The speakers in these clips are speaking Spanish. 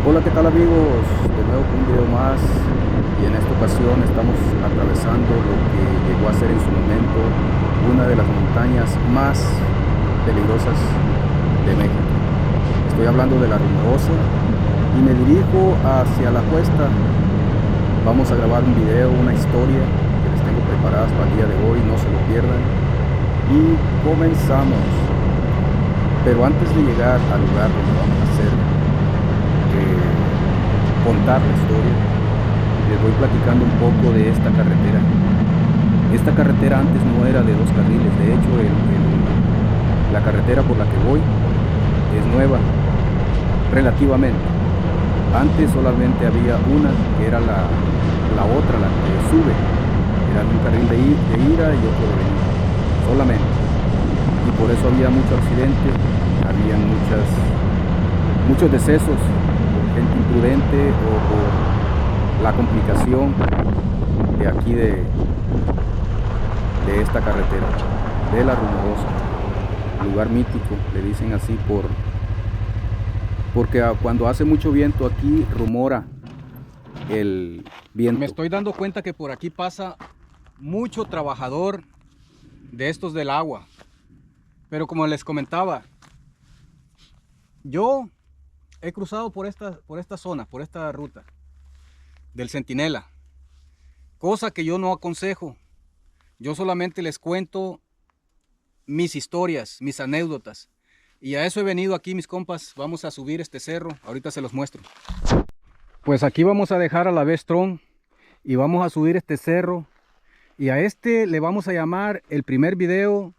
Hola, ¿qué tal amigos? De nuevo con un video más, y en esta ocasión estamos atravesando lo que llegó a ser en su momento una de las montañas más peligrosas de México. Estoy hablando de la Rumorosa y me dirijo hacia la cuesta. Vamos a grabar un video, una historia que les tengo preparadas para el día de hoy, no se lo pierdan. Y comenzamos. Pero antes de llegar al lugar donde vamos a hacer contar la historia, les voy platicando un poco de esta carretera. Esta carretera antes no era de dos carriles, de hecho la carretera por la que voy es nueva, relativamente. Antes solamente había una, que era la otra, la que sube. Era un carril de ida y otro de venida, solamente. Y por eso había muchos accidentes, había muchos decesos por gente imprudente o por la complicación de aquí de esta carretera, de la Rumorosa, lugar mítico, le dicen así porque cuando hace mucho viento aquí rumora el viento. Me estoy dando cuenta que por aquí pasa mucho trabajador de estos del agua, pero como les comentaba, yo he cruzado por esta zona, por esta ruta del Centinela, cosa que yo no aconsejo. Yo solamente les cuento mis historias, mis anécdotas, y a eso he venido aquí, mis compas. Vamos a subir este cerro, ahorita se los muestro. Pues aquí vamos a dejar a la Vestron y vamos a subir este cerro, y a este le vamos a llamar el primer video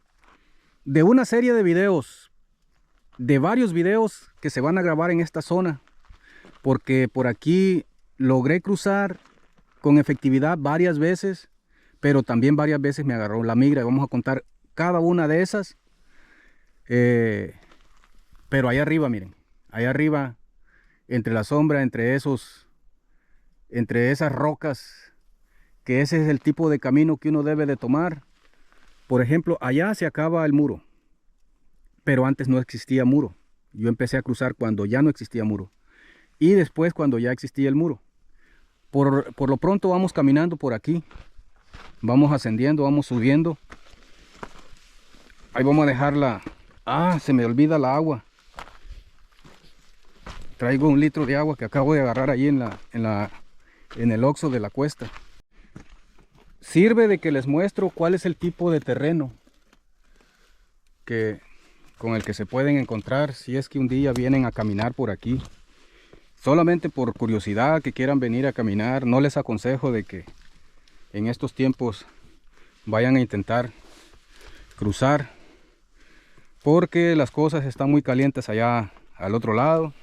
de una serie de videos, de varios videos que se van a grabar en esta zona, porque por aquí logré cruzar con efectividad varias veces, pero también varias veces me agarró la migra. Vamos a contar cada una de esas. Pero allá arriba, miren, allá arriba, entre la sombra, entre esas rocas, que ese es el tipo de camino que uno debe de tomar. Por ejemplo, allá se acaba el muro, pero antes no existía muro. Yo empecé a cruzar cuando ya no existía muro, y después cuando ya existía el muro. Por lo pronto vamos caminando por aquí, vamos ascendiendo, vamos subiendo. Ahí vamos a dejarla. Ah, se me olvida la agua. Traigo 1 litro de agua que acabo de agarrar ahí en el Oxxo de la cuesta. Sirve de que les muestro cuál es el tipo de terreno con el que se pueden encontrar si es que un día vienen a caminar por aquí. Solamente por curiosidad, que quieran venir a caminar, no les aconsejo de que en estos tiempos vayan a intentar cruzar, porque las cosas están muy calientes allá al otro lado.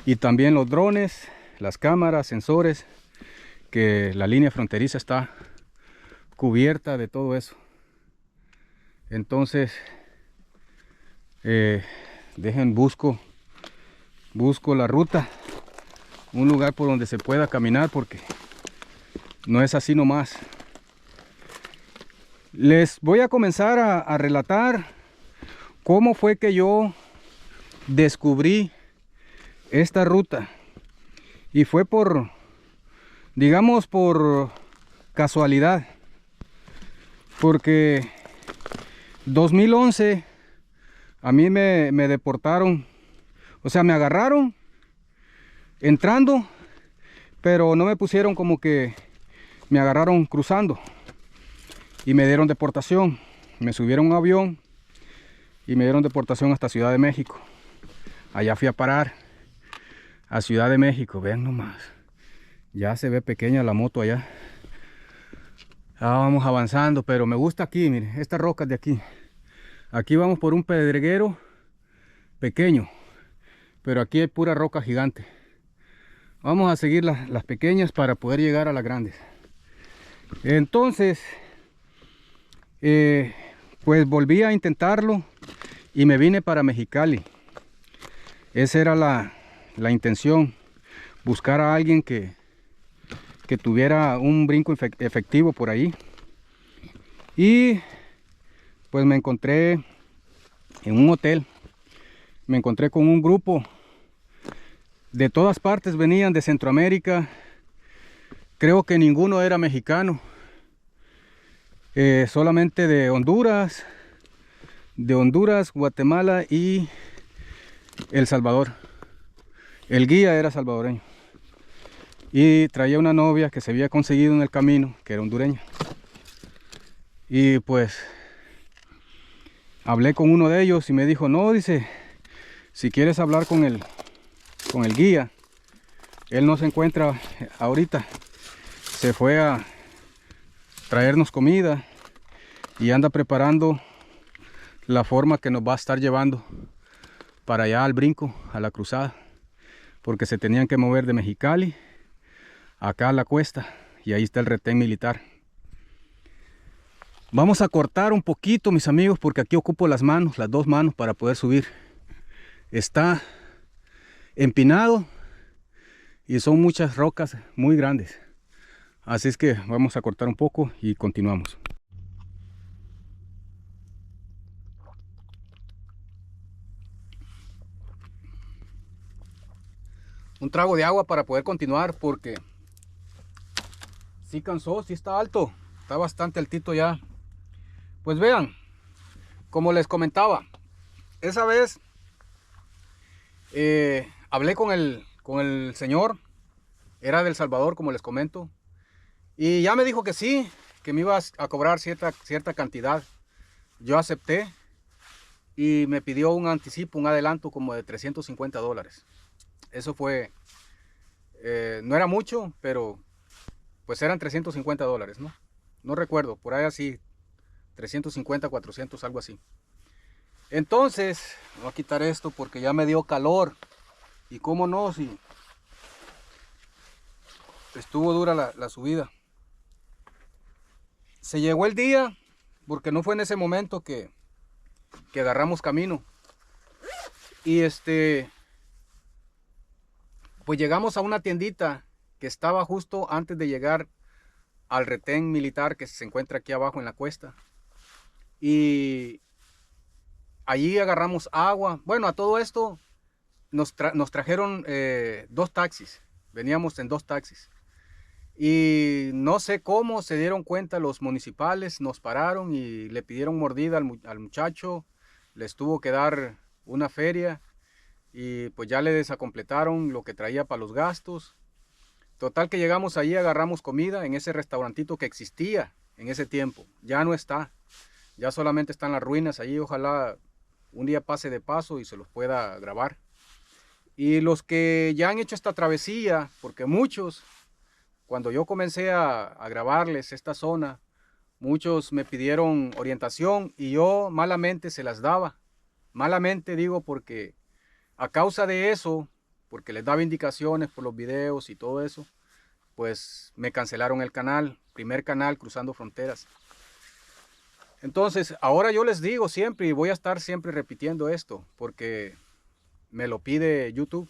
Y también los drones, las cámaras, sensores, que la línea fronteriza está cubierta de todo eso. Entonces, busco la ruta, un lugar por donde se pueda caminar, porque no es así nomás. Les voy a comenzar a relatar cómo fue que yo descubrí esta ruta, y fue digamos por casualidad, porque 2011 a mí me deportaron, o sea, me agarraron entrando, pero no me pusieron como que me agarraron cruzando, y me dieron deportación. Me subieron a un avión y me dieron deportación hasta Ciudad de México. Allá fui a parar a Ciudad de México. Vean nomás, ya se ve pequeña la moto allá. Vamos avanzando, pero me gusta aquí, miren, estas rocas de aquí. Aquí vamos por un pedreguero pequeño, pero aquí hay pura roca gigante. Vamos a seguir las pequeñas para poder llegar a las grandes. Entonces, pues volví a intentarlo y me vine para Mexicali. Esa era la intención, buscar a alguien que tuviera un brinco efectivo por ahí. Y pues me encontré en un hotel, me encontré con un grupo De todas partes venían, de Centroamérica. Creo que ninguno era mexicano. Solamente de Honduras, Guatemala y El Salvador. El guía era salvadoreño y traía una novia que se había conseguido en el camino, que era hondureña. Y pues hablé con uno de ellos y me dijo, no, dice, si quieres hablar con el guía, él no se encuentra ahorita, se fue a traernos comida y anda preparando la forma que nos va a estar llevando para allá al brinco, a la cruzada, porque se tenían que mover de Mexicali acá a la cuesta y ahí está el retén militar. Vamos a cortar un poquito, mis amigos, porque aquí ocupo las manos, las dos manos, para poder subir. Está empinado y son muchas rocas muy grandes, así es que vamos a cortar un poco y continuamos. Un trago de agua para poder continuar, porque sí cansó, sí está alto, está bastante altito ya. Pues vean, como les comentaba, esa vez hablé con el señor, era de El Salvador, como les comento, y ya me dijo que sí, que me iba a cobrar cierta cantidad. Yo acepté y me pidió un anticipo, un adelanto como de $350. Eso fue, no era mucho, pero pues eran $350, ¿no? No recuerdo, por ahí así, 350, 400, algo así. Entonces, voy a quitar esto porque ya me dio calor. Y cómo no, si estuvo dura la subida. Se llegó el día, porque no fue en ese momento que agarramos camino. Y pues llegamos a una tiendita que estaba justo antes de llegar al retén militar que se encuentra aquí abajo en la cuesta. Y allí agarramos agua. Bueno, a todo esto nos trajeron 2 taxis. Veníamos en 2 taxis. Y no sé cómo se dieron cuenta los municipales, nos pararon y le pidieron mordida al muchacho. Les tuvo que dar una feria y pues ya le desacompletaron lo que traía para los gastos. Total que llegamos allí, agarramos comida en ese restaurantito que existía en ese tiempo. Ya no está, ya solamente están las ruinas allí. Ojalá un día pase de paso y se los pueda grabar. Y los que ya han hecho esta travesía, porque muchos, cuando yo comencé a grabarles esta zona, muchos me pidieron orientación y yo malamente se las daba. Malamente digo, porque a causa de eso, porque les daba indicaciones por los videos y todo eso, pues me cancelaron el canal, primer canal Cruzando Fronteras. Entonces, ahora yo les digo siempre, y voy a estar siempre repitiendo esto, porque me lo pide YouTube: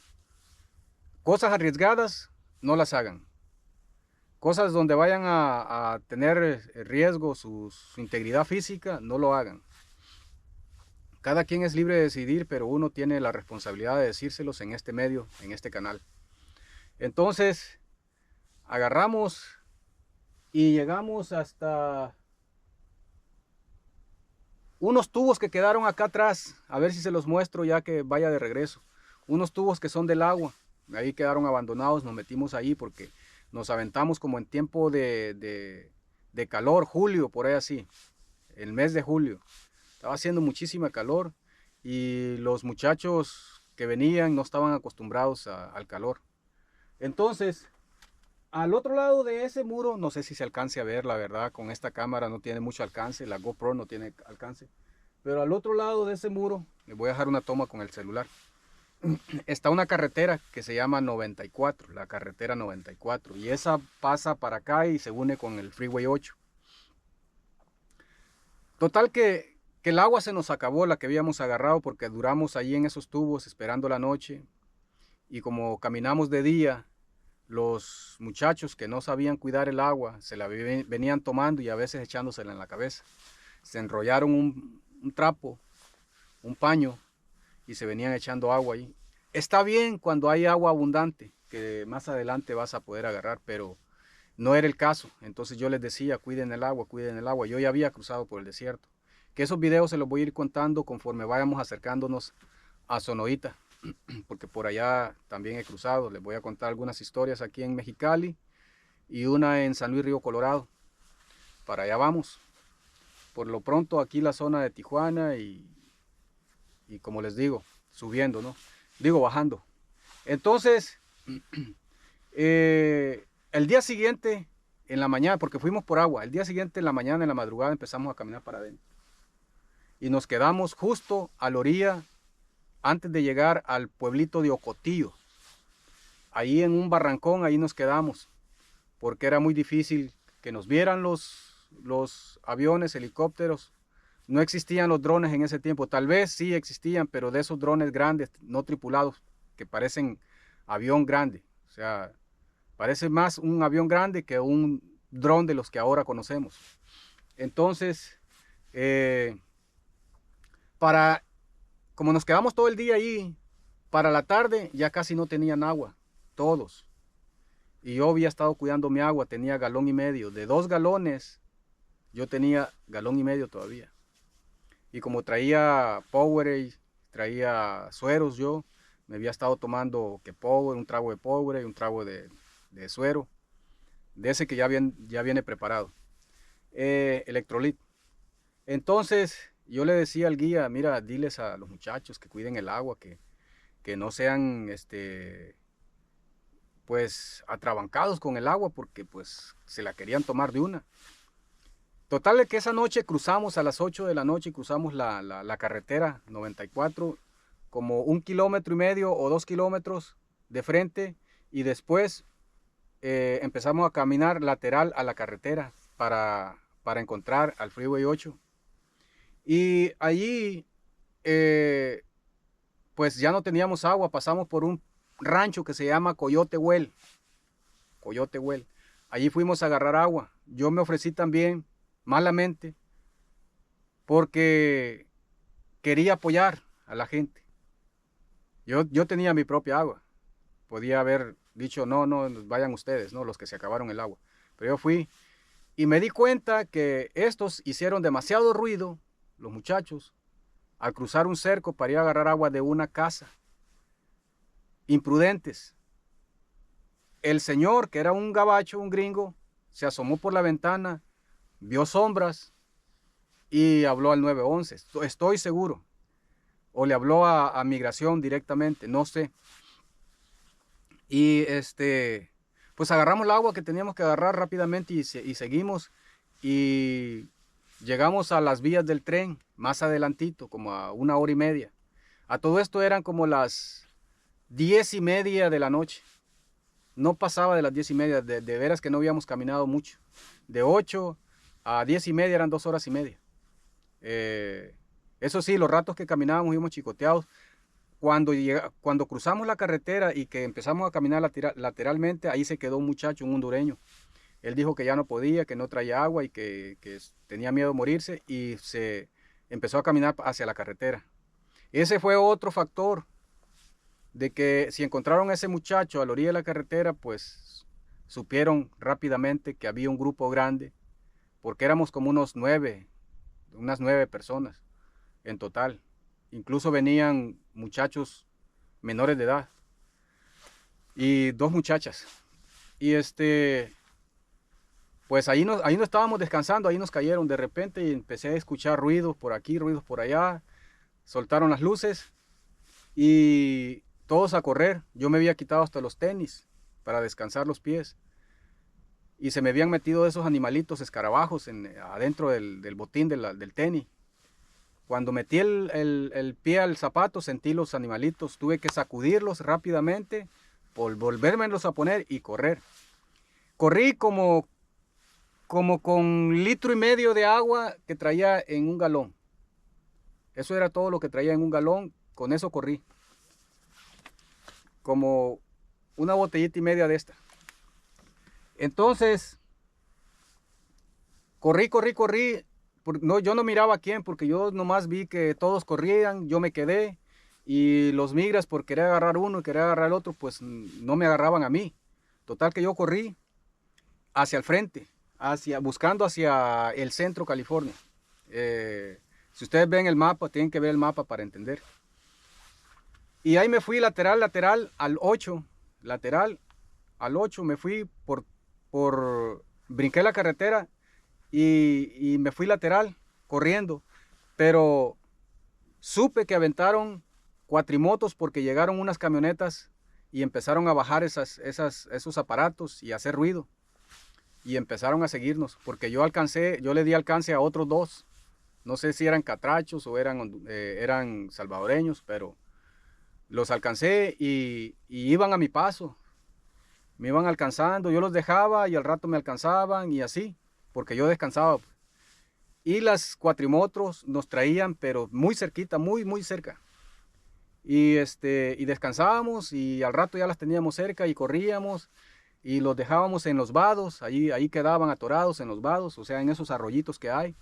cosas arriesgadas, no las hagan. Cosas donde vayan a tener riesgo su integridad física, no lo hagan. Cada quien es libre de decidir, pero uno tiene la responsabilidad de decírselos en este medio, en este canal. Entonces, agarramos y llegamos hasta unos tubos que quedaron acá atrás. A ver si se los muestro ya que vaya de regreso. Unos tubos que son del agua. Ahí quedaron abandonados, nos metimos ahí porque nos aventamos como en tiempo de calor, julio, por ahí así. El mes de julio. Estaba haciendo muchísima calor y los muchachos que venían no estaban acostumbrados al calor. Entonces, al otro lado de ese muro, no sé si se alcance a ver, la verdad, con esta cámara no tiene mucho alcance, la GoPro no tiene alcance, pero al otro lado de ese muro, les voy a dejar una toma con el celular, está una carretera que se llama 94, la carretera 94, y esa pasa para acá y se une con el Freeway 8. Total que el agua se nos acabó, la que habíamos agarrado, porque duramos allí en esos tubos esperando la noche, y como caminamos de día, los muchachos que no sabían cuidar el agua se la venían tomando y a veces echándosela en la cabeza. Se enrollaron un trapo, un paño, y se venían echando agua ahí. está bien cuando hay agua abundante, que más adelante vas a poder agarrar, pero no era el caso. Entonces yo les decía, cuiden el agua, cuiden el agua. Yo ya había cruzado por el desierto. Que esos videos se los voy a ir contando conforme vayamos acercándonos a Sonoita, porque por allá también he cruzado. Les voy a contar algunas historias aquí en Mexicali y una en San Luis Río Colorado. Para allá vamos. Por lo pronto aquí la zona de Tijuana y como les digo, subiendo, ¿no? Digo, bajando. Entonces, el día siguiente, en la mañana, porque fuimos por agua, el día siguiente en la mañana, en la madrugada, empezamos a caminar para adentro. Y nos quedamos justo a la orilla, antes de llegar al pueblito de Ocotillo. Ahí en un barrancón, ahí nos quedamos, porque era muy difícil que nos vieran los aviones, helicópteros. No existían los drones en ese tiempo, tal vez sí existían, pero de esos drones grandes, no tripulados, que parecen avión grande. O sea, parece más un avión grande que un dron de los que ahora conocemos. Entonces, como nos quedamos todo el día ahí, para la tarde ya casi no tenían agua, todos. Y yo había estado cuidando mi agua, tenía 1,5 galones. De 2 galones, yo tenía 1,5 galones todavía. Y como traía Powerade, traía sueros yo, me había estado tomando un trago de Powerade, un trago de suero, de ese que ya viene preparado, electrolit. Entonces yo le decía al guía, mira, diles a los muchachos que cuiden el agua, que no sean pues atrabancados con el agua, porque pues se la querían tomar de una. Total de que esa noche cruzamos a las 8 de la noche, cruzamos la carretera 94, como 1,5 kilómetros o 2 kilómetros de frente, y después empezamos a caminar lateral a la carretera para encontrar al Freeway 8. Y allí pues ya no teníamos agua, pasamos por un rancho que se llama Coyote Well. Coyote Well. Allí fuimos a agarrar agua. Yo me ofrecí también, malamente, porque quería apoyar a la gente. Yo tenía mi propia agua. Podía haber dicho, no, vayan ustedes, ¿no? Los que se acabaron el agua. Pero yo fui y me di cuenta que estos hicieron demasiado ruido, los muchachos, al cruzar un cerco para ir a agarrar agua de una casa. Imprudentes. El señor, que era un gabacho, un gringo, se asomó por la ventana, vio sombras y habló al 911. Estoy seguro. O le habló a migración directamente, no sé. Y pues agarramos el agua que teníamos que agarrar rápidamente y seguimos. Y llegamos a las vías del tren, más adelantito, como a 1 hora y media. A todo esto eran como las 10:30 de la noche. No pasaba de las 10:30, de veras que no habíamos caminado mucho. De 8 a 10:30 eran 2 horas y media. Eso sí, los ratos que caminábamos íbamos chicoteados. Cuando cruzamos la carretera y que empezamos a caminar lateralmente, ahí se quedó un muchacho, un hondureño. Él dijo que ya no podía, que no traía agua y que tenía miedo de morirse, y se empezó a caminar hacia la carretera. Ese fue otro factor de que si encontraron a ese muchacho a la orilla de la carretera, pues supieron rápidamente que había un grupo grande, porque éramos como unas 9 personas en total. Incluso venían muchachos menores de edad y 2 muchachas. Y pues ahí no estábamos descansando, ahí nos cayeron de repente y empecé a escuchar ruidos por aquí, ruidos por allá. Soltaron las luces y todos a correr. Yo me había quitado hasta los tenis para descansar los pies. Y se me habían metido esos animalitos escarabajos adentro del botín del tenis. Cuando metí el pie al zapato, sentí los animalitos. Tuve que sacudirlos rápidamente, volvérmelos a poner y correr. Corrí como con 1,5 litros de agua que traía en 1 galón. Eso era todo lo que traía en 1 galón. Con eso corrí. Como 1,5 botellitas de esta. Entonces, corrí. No, yo no miraba a quién, porque yo nomás vi que todos corrían, yo me quedé y los migras por querer agarrar uno y querer agarrar el otro, pues no me agarraban a mí. Total que yo corrí hacia el frente, buscando hacia el centro California. Si ustedes ven el mapa, tienen que ver el mapa para entender. Y ahí me fui lateral al 8, lateral al 8, me fui brinqué la carretera y me fui lateral, corriendo. Pero supe que aventaron cuatrimotos porque llegaron unas camionetas y empezaron a bajar esos aparatos y a hacer ruido. Y empezaron a seguirnos, porque yo le di alcance a otros dos. No sé si eran catrachos o eran salvadoreños, pero los alcancé y iban a mi paso. Me iban alcanzando, yo los dejaba y al rato me alcanzaban y así, porque yo descansaba. Y las cuatrimotos nos traían, pero muy cerquita, muy cerca. Y descansábamos y al rato ya las teníamos cerca y corríamos y los dejábamos en los vados, ahí quedaban atorados en los vados, o sea, en esos arroyitos que hay,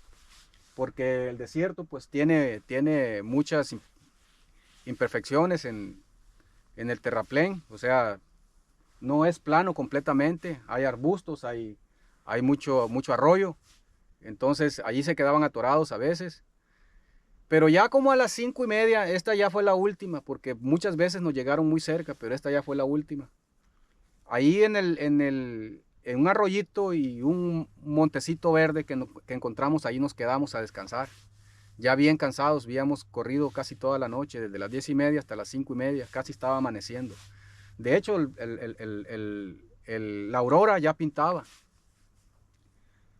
porque el desierto pues tiene muchas imperfecciones en el terraplén, o sea, no es plano completamente, hay arbustos, hay mucho arroyo, entonces allí se quedaban atorados a veces. Pero ya como a las 5:30, esta ya fue la última, porque muchas veces nos llegaron muy cerca, pero esta ya fue la última. Ahí en un arroyito y un montecito verde que encontramos, ahí nos quedamos a descansar. Ya bien cansados, habíamos corrido casi toda la noche, desde las 10:30 hasta las 5:30, casi estaba amaneciendo. De hecho, la aurora ya pintaba.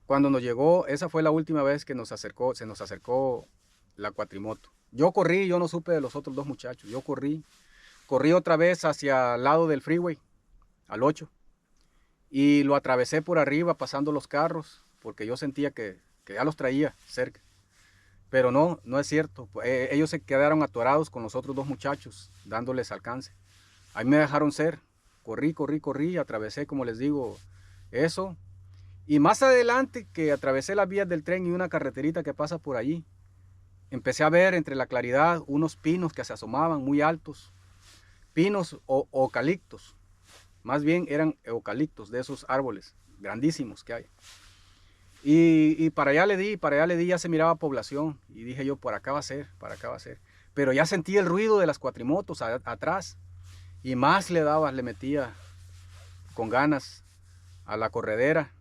Cuando nos llegó, esa fue la última vez que se nos acercó la cuatrimoto. Yo corrí, yo no supe de los otros dos muchachos. Yo corrí otra vez hacia el lado del freeway, al 8, y lo atravesé por arriba pasando los carros, porque yo sentía que ya los traía cerca. Pero no es cierto. Ellos se quedaron atorados con los otros dos muchachos, dándoles alcance. Ahí me dejaron ser. Corrí, atravesé, como les digo, eso. Y más adelante que atravesé las vías del tren y una carreterita que pasa por allí, empecé a ver entre la claridad unos pinos que se asomaban muy altos. Pinos o eucaliptos. Más bien eran eucaliptos, de esos árboles grandísimos que hay. Y para allá le di, ya se miraba población. Y dije yo, por acá va a ser. Pero ya sentí el ruido de las cuatrimotos atrás. Y más le metía con ganas a la corredera.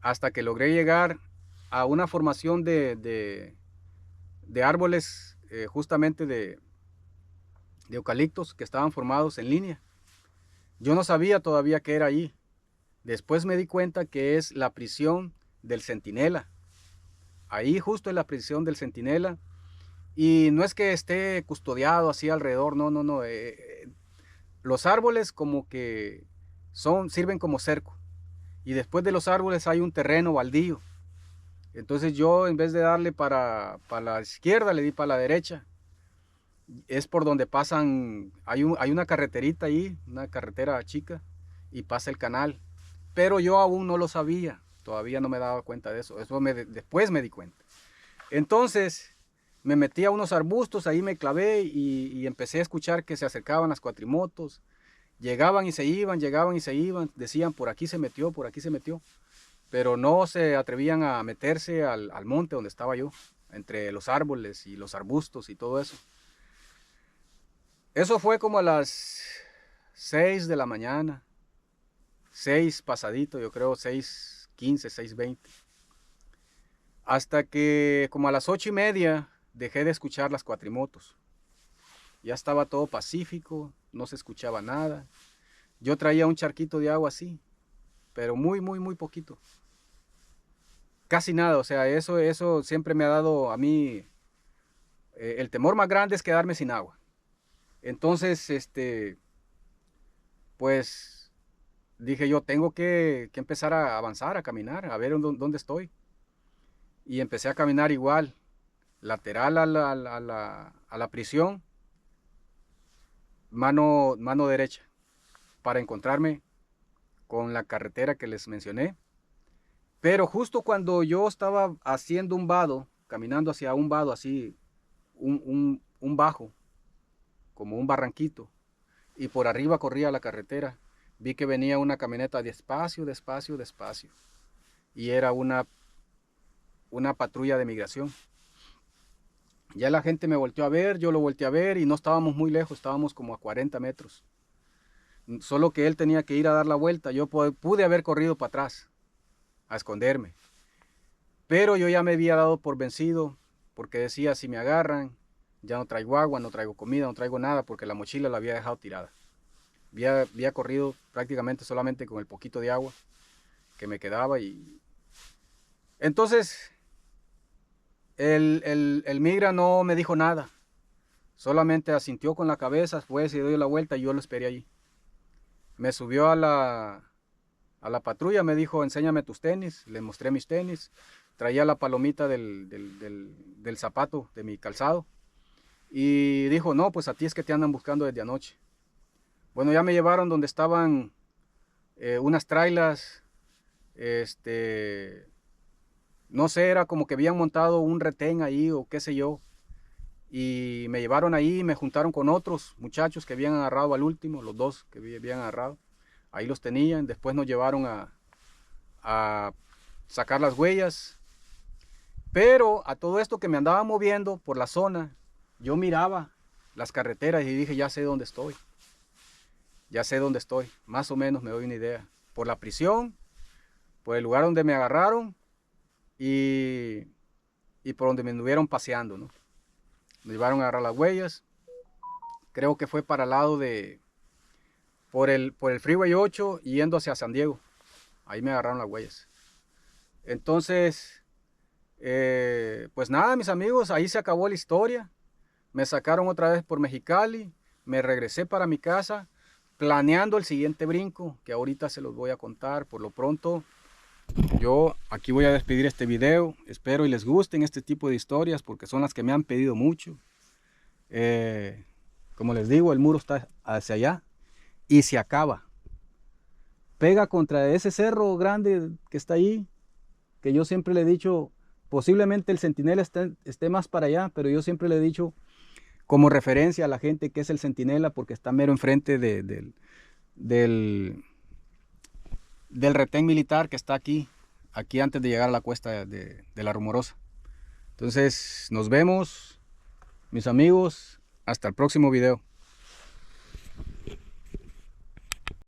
Hasta que logré llegar a una formación de árboles, justamente de eucaliptos que estaban formados en línea. Yo no sabía todavía qué era allí. Después me di cuenta que es la prisión del centinela. Ahí justo en la prisión del centinela. Y no es que esté custodiado así alrededor, no. Los árboles como que sirven como cerco. Y después de los árboles hay un terreno baldío. Entonces yo, en vez de darle para la izquierda, le di para la derecha. Es por donde pasan, hay una carreterita ahí, una carretera chica, y pasa el canal. Pero yo aún no lo sabía, todavía no me daba cuenta de eso. Después me di cuenta. Entonces me metí a unos arbustos, ahí me clavé y empecé a escuchar que se acercaban las cuatrimotos. Llegaban y se iban, decían por aquí se metió. Pero no se atrevían a meterse al monte donde estaba yo, entre los árboles y los arbustos y todo eso. Eso fue como a las 6 de la mañana, 6 pasadito, yo creo, 6:15, 6:20. Hasta que como a las 8:30 dejé de escuchar las cuatrimotos. Ya estaba todo pacífico, no se escuchaba nada. Yo traía un charquito de agua así, pero muy poquito. Casi nada, o sea, eso siempre me ha dado a mí, el temor más grande es quedarme sin agua. Entonces, pues dije yo, tengo que empezar a avanzar, a caminar, a ver dónde estoy. Y empecé a caminar igual, lateral a la prisión, mano derecha, para encontrarme con la carretera que les mencioné. Pero justo cuando yo estaba haciendo un vado, caminando hacia un vado así, un bajo, como un barranquito, y por arriba corría la carretera. Vi que venía una camioneta despacio, despacio, despacio, y era una patrulla de migración. Ya la gente me volteó a ver, yo lo volteé a ver, y no estábamos muy lejos, estábamos como a 40 metros. Solo que él tenía que ir a dar la vuelta. Yo pude haber corrido para atrás, a esconderme. Pero yo ya me había dado por vencido, porque decía, si me agarran, ya no traigo agua, no traigo comida, no traigo nada, porque la mochila la había dejado tirada. Había corrido prácticamente solamente con el poquito de agua que me quedaba. Y entonces el migra no me dijo nada, solamente asintió con la cabeza, fue, se dio la vuelta y yo lo esperé allí. Me subió a la patrulla, me dijo, enséñame tus tenis. Le mostré mis tenis, traía la palomita del zapato de mi calzado, y dijo, no, pues a ti es que te andan buscando desde anoche. Bueno, ya me llevaron donde estaban unas trailas, no sé, era como que habían montado un retén ahí o qué sé yo, y me llevaron ahí, me juntaron con otros muchachos que habían agarrado al último, los dos que habían agarrado, ahí los tenían. Después nos llevaron a sacar las huellas, pero a todo esto que me andaba moviendo por la zona, yo miraba las carreteras y dije, ya sé dónde estoy, ya sé dónde estoy, más o menos me doy una idea, por la prisión, por el lugar donde me agarraron y por donde me anduvieron paseando, ¿no? Me llevaron a agarrar las huellas, creo que fue para el lado por el Freeway 8 yendo hacia San Diego, ahí me agarraron las huellas. Entonces, pues nada, mis amigos, ahí se acabó la historia. Me sacaron otra vez por Mexicali, me regresé para mi casa, planeando el siguiente brinco, que ahorita se los voy a contar. Por lo pronto, yo aquí voy a despedir este video. Espero y les gusten este tipo de historias, porque son las que me han pedido mucho. Como les digo, el muro está hacia allá y se acaba. Pega contra ese cerro grande que está ahí, que yo siempre le he dicho, posiblemente el Centinela esté más para allá, pero yo siempre le he dicho como referencia a la gente que es el Centinela, porque está mero enfrente del retén militar que está aquí antes de llegar a la cuesta de la Rumorosa. Entonces nos vemos, mis amigos, hasta el próximo video.